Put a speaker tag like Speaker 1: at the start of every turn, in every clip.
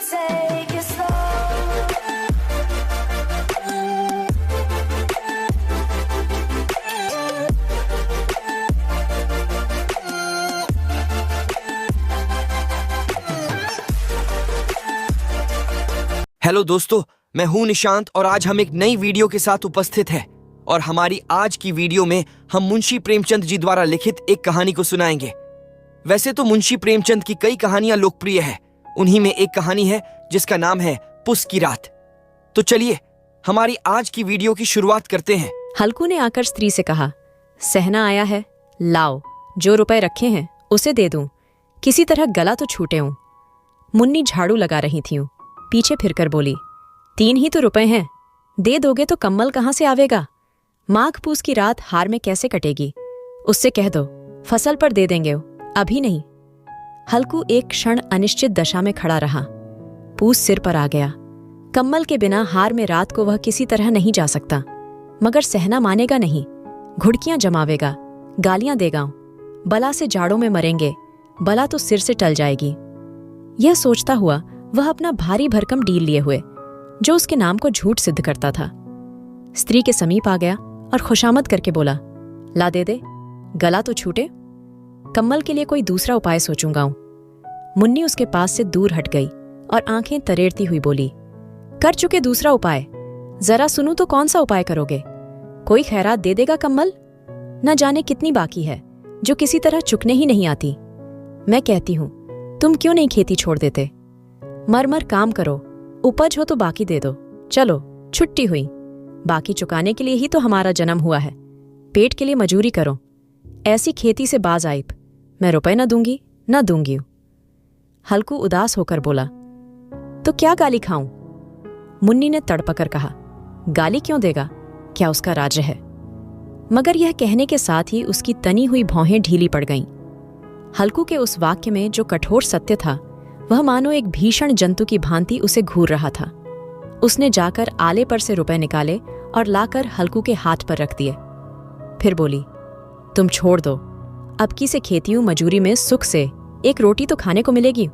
Speaker 1: take it slow.
Speaker 2: Hello दोस्तों, मैं हूं निशांत और आज हम एक नई वीडियो के साथ उपस्थित हैं। और हमारी आज की वीडियो में हम मुंशी प्रेमचंद जी द्वारा लिखित एक कहानी को सुनाएंगे। वैसे तो मुंशी प्रेमचंद की कई कहानियां लोकप्रिय है, उन्हीं में एक कहानी है जिसका नाम है पुस की रात। तो चलिए हमारी आज की वीडियो की शुरुआत करते हैं।
Speaker 3: हल्कू ने आकर स्त्री से कहा, सहना आया है, लाओ, जो रुपए रखे हैं उसे दे दूं, किसी तरह गला तो छूटे हूं। मुन्नी झाड़ू लगा रही थी, पीछे फिरकर बोली, 3 ही तो रुपए हैं, दे दोगे तो कम्मल कहाँ से आवेगा? माघ पूस की रात हार में कैसे कटेगी? उससे कह दो फसल पर दे देंगे, अभी नहीं। हल्कू एक क्षण अनिश्चित दशा में खड़ा रहा। पूस सिर पर आ गया। कम्मल के बिना हार में रात को वह किसी तरह नहीं जा सकता, मगर सहना मानेगा नहीं, घुड़कियां जमावेगा, गालियां देगा, बला से जाड़ों में मरेंगे, बला तो सिर से टल जाएगी। यह सोचता हुआ वह अपना भारी भरकम डील लिए हुए, जो उसके नाम को झूठ सिद्ध करता था, स्त्री के समीप आ गया और खुशामद करके बोला, ला दे दे, गला तो छूटे, कम्मल के लिए कोई दूसरा उपाय सोचूंगा। मुन्नी उसके पास से दूर हट गई और आंखें तरेड़ती हुई बोली, कर चुके दूसरा उपाय, जरा सुनूं तो कौन सा उपाय करोगे? कोई खैरात दे देगा कम्मल? न जाने कितनी बाकी है जो किसी तरह चुकने ही नहीं आती। मैं कहती हूं तुम क्यों नहीं खेती छोड़ देते? मर काम करो, उपज हो तो बाकी दे दो, चलो छुट्टी हुई, बाकी चुकाने के लिए ही तो हमारा जन्म हुआ है, पेट के लिए मजूरी करो, ऐसी खेती से बाज आइब, मैं रुपए न दूंगी। हल्कू उदास होकर बोला, तो क्या गाली खाऊं? मुन्नी ने तड़पकर कहा, गाली क्यों देगा, क्या उसका राज्य है? मगर यह कहने के साथ ही उसकी तनी हुई भौहें ढीली पड़ गईं। हल्कू के उस वाक्य में जो कठोर सत्य था, वह मानो एक भीषण जंतु की भांति उसे घूर रहा था। उसने जाकर आले पर से रुपए निकाले और लाकर हल्कू के हाथ पर रख दिए। फिर बोली, तुम छोड़ दो, अब की से खेतीयों मजूरी में सुख से एक रोटी तो खाने को मिलेगी,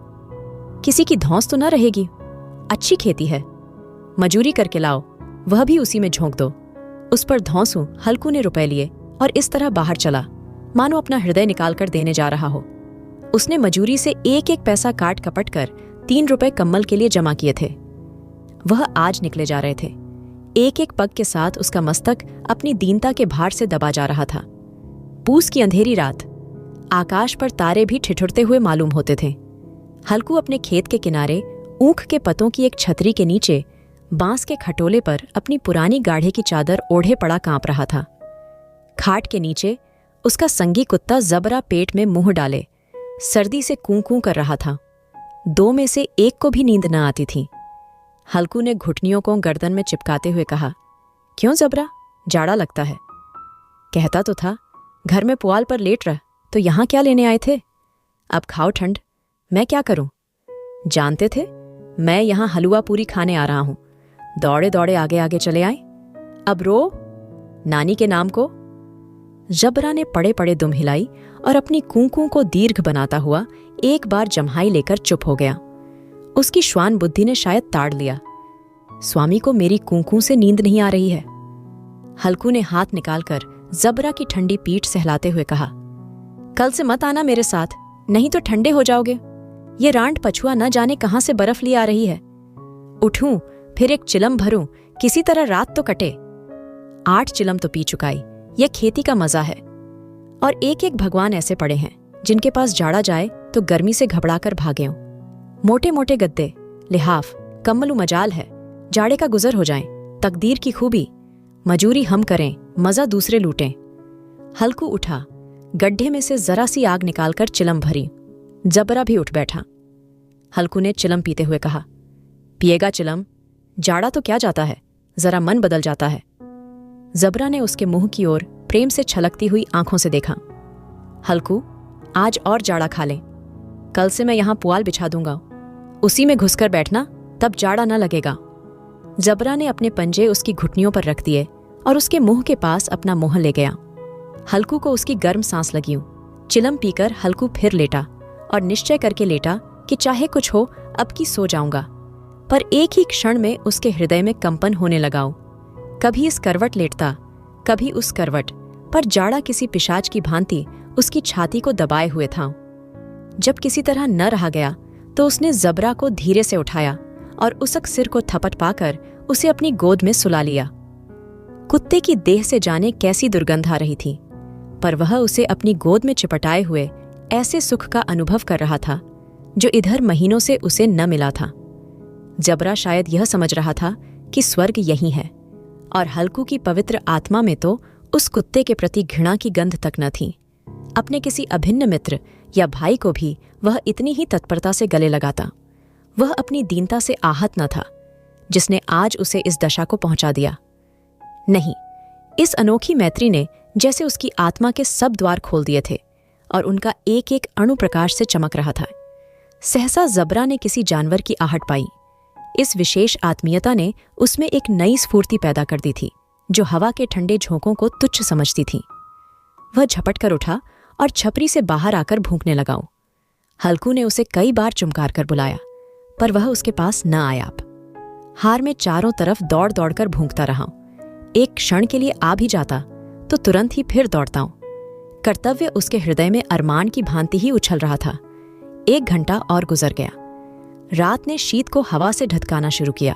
Speaker 3: किसी की धौंस तो न रहेगी, अच्छी खेती है, मजूरी करके लाओ, वह भी उसी में झोंक दो। उस पर धौंसू हल्कू ने रुपए लिए और इस तरह बाहर चला, मानो अपना हृदय निकालकर देने जा रहा हो। उसने मजूरी से एक एक पैसा काट कपट कर 3 रुपए कम्मल के लिए जमा किए थे। वह आज निकले जा रहे थे। एक एक पग के साथ उसका मस्तक अपनी दीनता के भार से दबा जा रहा था। पूस की अंधेरी रात, आकाश पर तारे भी ठिठुरते हुए मालूम होते थे। हल्कू अपने खेत के किनारे ऊख के पतों की एक छतरी के नीचे बांस के खटोले पर अपनी पुरानी गाढ़े की चादर ओढ़े पड़ा कांप रहा था। खाट के नीचे उसका संगी कुत्ता जबरा पेट में मुंह डाले सर्दी से कूं कूं कर रहा था। 2 में से एक को भी नींद न आती थी। हल्कू ने घुटनियों को गर्दन में चिपकाते हुए कहा, क्यों जबरा, जाड़ा लगता है? कहता तो था घर में पुआल पर लेट रह, तो यहां क्या लेने आए थे? अब खाओ ठंड, मैं क्या करूं? जानते थे मैं यहां हलवा पूरी खाने आ रहा हूं, दौड़े दौड़े आगे आगे चले आए, अब रो नानी के नाम को। जबरा ने पड़े पड़े दुम हिलाई और अपनी कूं को दीर्घ बनाता हुआ एक बार जम्हाई लेकर चुप हो गया। उसकी श्वान बुद्धि ने शायद ताड़ लिया, स्वामी को मेरी कूं से नींद नहीं आ रही है। हल्कू ने हाथ निकालकर जबरा की ठंडी पीठ सहलाते हुए कहा, कल से मत आना मेरे साथ, नहीं तो ठंडे हो जाओगे। ये रांड पछुआ न जाने कहां से बर्फ ले आ रही है। उठूं फिर एक चिलम भरूं, किसी तरह रात तो कटे। 8 चिलम तो पी चुकाई, यह खेती का मजा है। और एक एक भगवान ऐसे पड़े हैं जिनके पास जाड़ा जाए तो गर्मी से घबराकर भागे हों। मोटे मोटे गद्दे, लिहाफ, कम्मलू मजाल है, जाड़े का गुजर हो जाए, तकदीर की खूबी, मजूरी हम करें, मजा दूसरे लूटें। हल्कू उठा, गड्ढे में से जरा सी आग निकालकर चिलम भरी। जबरा भी उठ बैठा। हल्कू ने चिलम पीते हुए कहा, पिएगा चिलम? जाड़ा तो क्या जाता है, जरा मन बदल जाता है। जबरा ने उसके मुंह की ओर प्रेम से छलकती हुई आंखों से देखा। हल्कू, आज और जाड़ा खा ले, कल से मैं यहां पुआल बिछा दूंगा, उसी में घुसकर बैठना, तब जाड़ा न लगेगा। जबरा ने अपने पंजे उसकी घुटनियों पर रख दिए और उसके मुंह के पास अपना मुंह ले गया। हल्कू को उसकी गर्म सांस लगी। चिलम पीकर हल्कू फिर लेटा और निश्चय करके लेटा कि चाहे कुछ हो अब की सो जाऊंगा, पर एक ही क्षण में उसके हृदय में कंपन होने लगाओ। कभी इस करवट लेटता, कभी उस करवट, पर जाड़ा किसी पिशाच की भांति उसकी छाती को दबाए हुए था। जब किसी तरह न रहा गया तो उसने जबरा को धीरे से उठाया और उसक सिर को थपट पाकर उसे अपनी गोद में सुला लिया। कुत्ते की देह से जाने कैसी दुर्गंध आ रही थी, पर वह उसे अपनी गोद में चिपटाए हुए ऐसे सुख का अनुभव कर रहा था जो इधर महीनों से उसे न मिला था। जबरा शायद यह समझ रहा था कि स्वर्ग यही है, और हल्कू की पवित्र आत्मा में तो उस कुत्ते के प्रति घृणा की गंध तक न थी। अपने किसी अभिन्न मित्र या भाई को भी वह इतनी ही तत्परता से गले लगाता। वह अपनी दीनता से आहत न था जिसने आज उसे इस दशा को पहुंचा दिया। नहीं, इस अनोखी मैत्री ने जैसे उसकी आत्मा के सब द्वार खोल दिए थे और उनका एक एक अणु प्रकाश से चमक रहा था। सहसा जबरा ने किसी जानवर की आहट पाई। इस विशेष आत्मीयता ने उसमें एक नई स्फूर्ति पैदा कर दी थी जो हवा के ठंडे झोंकों को तुच्छ समझती थी। वह झपट कर उठा और छपरी से बाहर आकर भूंकने लगाओ। हल्कू ने उसे कई बार चुमकार कर बुलाया, पर वह उसके पास न आया। हार में चारों तरफ दौड़ दौड़ कर भूंकता रहा। एक क्षण के लिए आ भी जाता तो तुरंत ही फिर दौड़ता हूं। कर्तव्य उसके हृदय में अरमान की भांति ही उछल रहा था। 1 घंटा और गुजर गया। रात ने शीत को हवा से ढटकाना शुरू किया।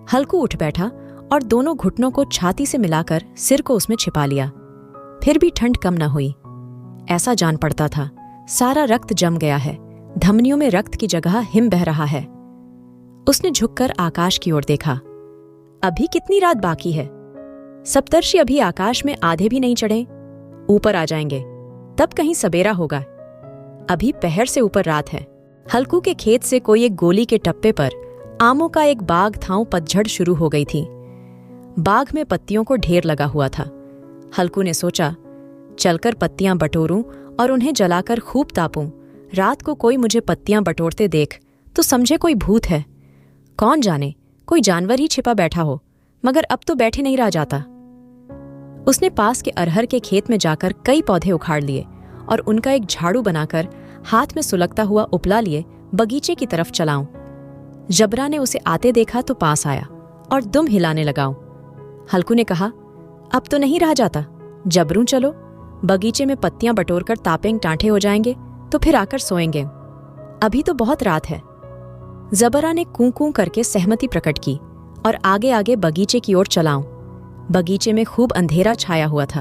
Speaker 3: हल्कू उठ बैठा और दोनों घुटनों को छाती से मिलाकर सिर को उसमें छिपा लिया। फिर भी ठंड कम न हुई। ऐसा जान पड़ता था सारा रक्त जम गया है, धमनियों में रक्त की जगह हिम बह रहा है। उसने झुककर आकाश की ओर देखा। अभी कितनी रात बाकी है? सप्तर्षि अभी आकाश में आधे भी नहीं चढ़े। ऊपर आ जाएंगे, तब कहीं सबेरा होगा। अभी पहर से ऊपर रात है। हल्कू के खेत से कोई एक गोली के टप्पे पर आमों का एक बाग थांव पतझड़ शुरू हो गई थी। बाग में पत्तियों को ढेर लगा हुआ था। हल्कू ने सोचा, चलकर पत्तियां बटोरूं और उन्हें जलाकर खूब तापूं। रात को कोई मुझे पत्तियां बटोरते देख तो समझे कोई भूत है। कौन जाने कोई जानवर ही छिपा बैठा हो, मगर अब तो बैठे नहीं रहा जाता। उसने पास के अरहर के खेत में जाकर कई पौधे उखाड़ लिए और उनका एक झाड़ू बनाकर हाथ में सुलगता हुआ उपला लिए बगीचे की तरफ चलाऊं। जबरा ने उसे आते देखा तो पास आया और दुम हिलाने लगाऊं। हल्कू ने कहा, अब तो नहीं रहा जाता, जबरूं चलो। बगीचे में पत्तियां बटोरकर तापेंग टांठे हो जाएंगे तो फिर आकर सोएंगे। अभी तो बहुत रात है। जबरा ने कूं कूं करके सहमति प्रकट की और आगे आगे बगीचे की ओर चलाऊं। बगीचे में खूब अंधेरा छाया हुआ था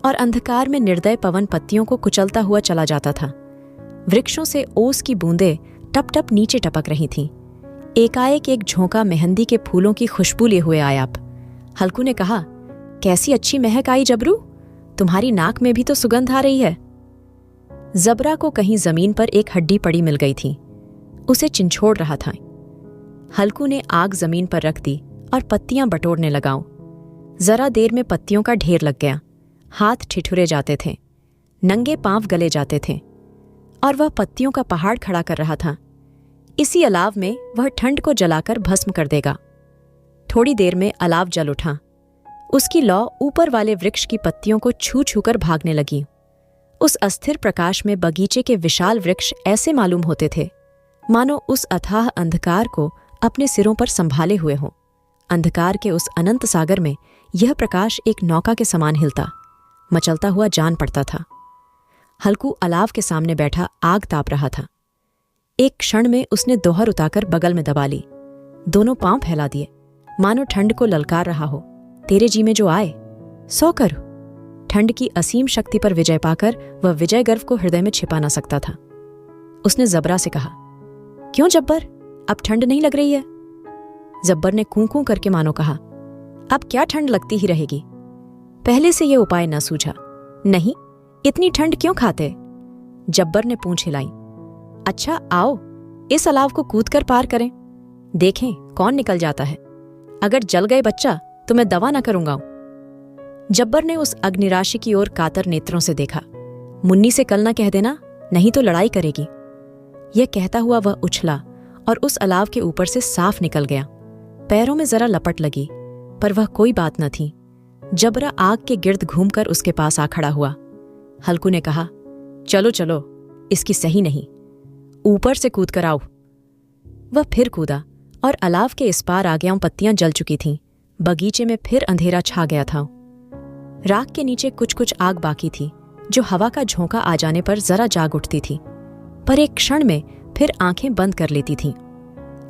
Speaker 3: और अंधकार में निर्दय पवन पत्तियों को कुचलता हुआ चला जाता था। वृक्षों से ओस की बूंदें टप टप नीचे टपक रही थीं। एकाएक एक झोंका मेहंदी के फूलों की खुशबू लिए हुए आया। हल्कू ने कहा, कैसी अच्छी महक आई जबरू, तुम्हारी नाक में भी तो सुगंध आ रही है। जबरा को कहीं जमीन पर एक हड्डी पड़ी मिल गई थी। उसे चिंछोड़ रहा था। हल्कू ने आग जमीन पर रख दी और पत्तियां बटोरने लगाऊं। जरा देर में पत्तियों का ढेर लग गया। हाथ ठिठुरे जाते थे, नंगे पांव गले जाते थे और वह पत्तियों का पहाड़ खड़ा कर रहा था। इसी अलाव में वह ठंड को जलाकर भस्म कर देगा। थोड़ी देर में अलाव जल उठा। उसकी लौ ऊपर वाले वृक्ष की पत्तियों को छू छू कर भागने लगी। उस अस्थिर प्रकाश में बगीचे के विशाल वृक्ष ऐसे मालूम होते थे मानो उस अथाह अंधकार को अपने सिरों पर संभाले हुए हों। अंधकार के उस अनंत सागर में यह प्रकाश एक नौका के समान हिलता, मचलता हुआ जान पड़ता था। हल्कू अलाव के सामने बैठा आग ताप रहा था। एक क्षण में उसने दोहर उताकर बगल में दबा ली। दोनों पांव फैला दिए, मानो ठंड को ललकार रहा हो। तेरे जी में जो आए सो कर। ठंड की असीम शक्ति पर विजय पाकर वह विजय गर्व को हृदय में छिपा न सकता था। उसने जबरा से कहा, क्यों जब्बर, अब ठंड नहीं लग रही है? जब्बर ने कूं कूं करके मानो कहा, अब क्या ठंड लगती ही रहेगी। पहले से यह उपाय न सूझा। नहीं, इतनी ठंड क्यों खाते? जब्बर ने पूंछ हिलाई। अच्छा आओ, इस अलाव को कूदकर पार करें, देखें कौन निकल जाता है। अगर जल गए बच्चा तो मैं दवा न करूंगा। जब्बर ने उस अग्निराशि की ओर कातर नेत्रों से देखा। मुन्नी से कल न कह देना, नहीं तो लड़ाई करेगी। यह कहता हुआ वह उछला और उस अलाव के ऊपर से साफ निकल गया। पैरों में जरा लपट लगी, पर वह कोई बात न थी। जबरा आग के गिर्द घूमकर उसके पास आ खड़ा हुआ। हल्कू ने कहा, चलो चलो, इसकी सही नहीं, ऊपर से कूद कर आओ। वह फिर कूदा और अलाव के इस पार आग्याओं पत्तियां जल चुकी थीं। बगीचे में फिर अंधेरा छा गया था। राख के नीचे कुछ कुछ आग बाकी थी, जो हवा का झोंका आ जाने पर जरा जाग उठती थी, पर एक क्षण में फिर आंखें बंद कर लेती थीं।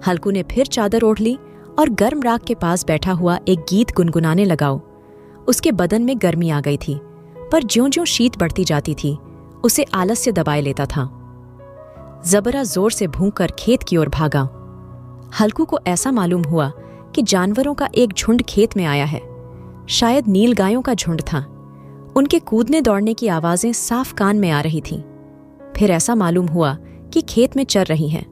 Speaker 3: हल्कू ने फिर चादर ओढ़ ली और गर्म राख के पास बैठा हुआ एक गीत गुनगुनाने लगाओ। उसके बदन में गर्मी आ गई थी, पर ज्यों-ज्यों शीत बढ़ती जाती थी, उसे आलस्य दबाए लेता था। जबरा जोर से भूंकर खेत की ओर भागा। हल्कू को ऐसा मालूम हुआ कि जानवरों का एक झुंड खेत में आया है। शायद नील गायों का झुंड था। उनके कूदने दौड़ने की आवाजें साफ कान में आ रही थीं। फिर ऐसा मालूम हुआ कि खेत में चर रही हैं।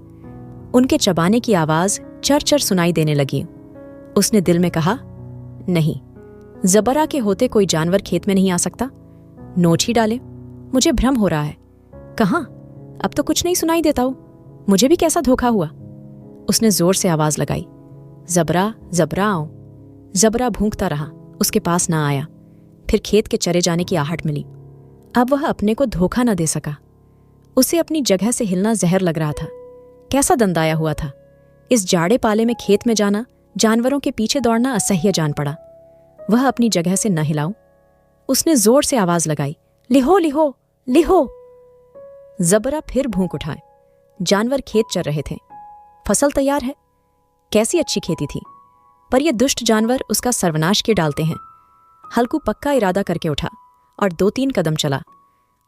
Speaker 3: उनके चबाने की आवाज चर-चर सुनाई देने लगी। उसने दिल में कहा, नहीं, जबरा के होते कोई जानवर खेत में नहीं आ सकता। नोच ही डाले, मुझे भ्रम हो रहा है। कहाँ? अब तो कुछ नहीं सुनाई देता हूं। मुझे भी कैसा धोखा हुआ। उसने जोर से आवाज लगाई, जबरा, जबरा आओ। जबरा भूंकता रहा, उसके पास ना आया। फिर खेत के चरे जाने की आहट मिली। अब वह अपने को धोखा न दे सका। उसे अपनी जगह से हिलना जहर लग रहा था। कैसा दंदाया हुआ था। इस जाड़े पाले में खेत में जाना, जानवरों के पीछे दौड़ना असह्य जान पड़ा। वह अपनी जगह से न हिलाऊं। उसने जोर से आवाज लगाई, लिहो लिहो लिहो। जबरा फिर भूंक उठाए। जानवर खेत चर रहे थे। फसल तैयार है। कैसी अच्छी खेती थी, पर ये दुष्ट जानवर उसका सर्वनाश किए डालते हैं। हल्कू पक्का इरादा करके उठा और 2-3 कदम चला,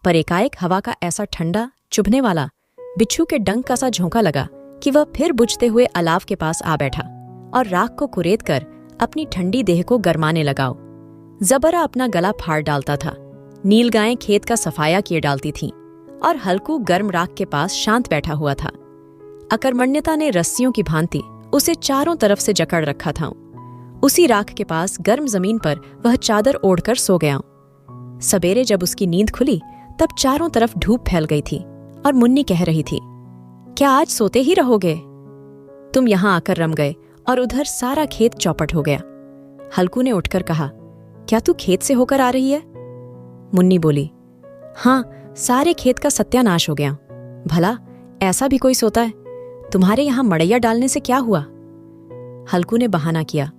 Speaker 3: पर एकाएक हवा का ऐसा ठंडा, चुभने वाला, बिच्छू के डंक का सा झोंका लगा कि वह फिर बुझते हुए अलाव के पास आ बैठा और राख को कुरेद कर अपनी ठंडी देह को गरमाने लगाओ। जबरा अपना गला फाड़ डालता था। नीलगायें खेत का सफाया किए डालती थीं और हल्कू गर्म राख के पास शांत बैठा हुआ था। अकर्मण्यता ने रस्सियों की भांति उसे चारों तरफ से जकड़ रखा था। उसी राख के पास गर्म जमीन पर वह चादर ओढ़कर सो गया। सवेरे जब उसकी नींद खुली, तब चारों तरफ धूप फैल गई थी और मुन्नी कह रही थी, क्या आज सोते ही रहोगे? तुम यहां आकर रम गए और उधर सारा खेत चौपट हो गया। हल्कू ने उठकर कहा, क्या तू खेत से होकर आ रही है? मुन्नी बोली, हाँ, सारे खेत का सत्यानाश हो गया। भला ऐसा भी कोई सोता है? तुम्हारे यहां मड़ैया डालने से क्या हुआ? हल्कू ने बहाना किया,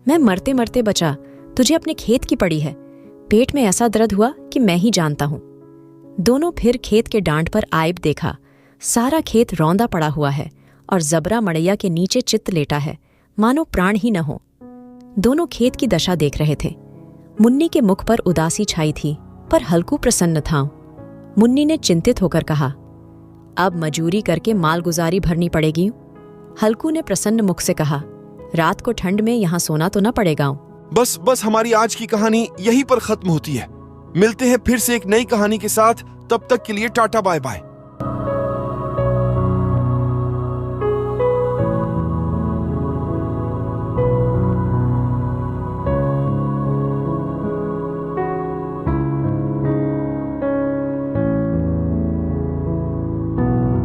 Speaker 3: मैं मरते मरते बचा, तुझे अपने खेत की पड़ी है। पेट में ऐसा दर्द हुआ कि मैं ही जानता हूं। दोनों फिर खेत के डांड पर आयब देखा। सारा खेत रौंदा पड़ा हुआ है और जबरा मड़ैया के नीचे चित्त लेटा है, मानो प्राण ही न हो। दोनों खेत की दशा देख रहे थे। मुन्नी के मुख पर उदासी छाई थी, पर हल्कू प्रसन्न था। मुन्नी ने चिंतित होकर कहा, अब मजूरी करके मालगुजारी भरनी पड़ेगी। हल्कू ने प्रसन्न मुख से कहा, रात को ठंड में यहाँ सोना तो न पड़ेगा।
Speaker 1: बस हमारी आज की कहानी यहीं पर खत्म होती है। मिलते हैं फिर से एक नई कहानी के साथ। तब तक के लिए टाटा बाय बाय।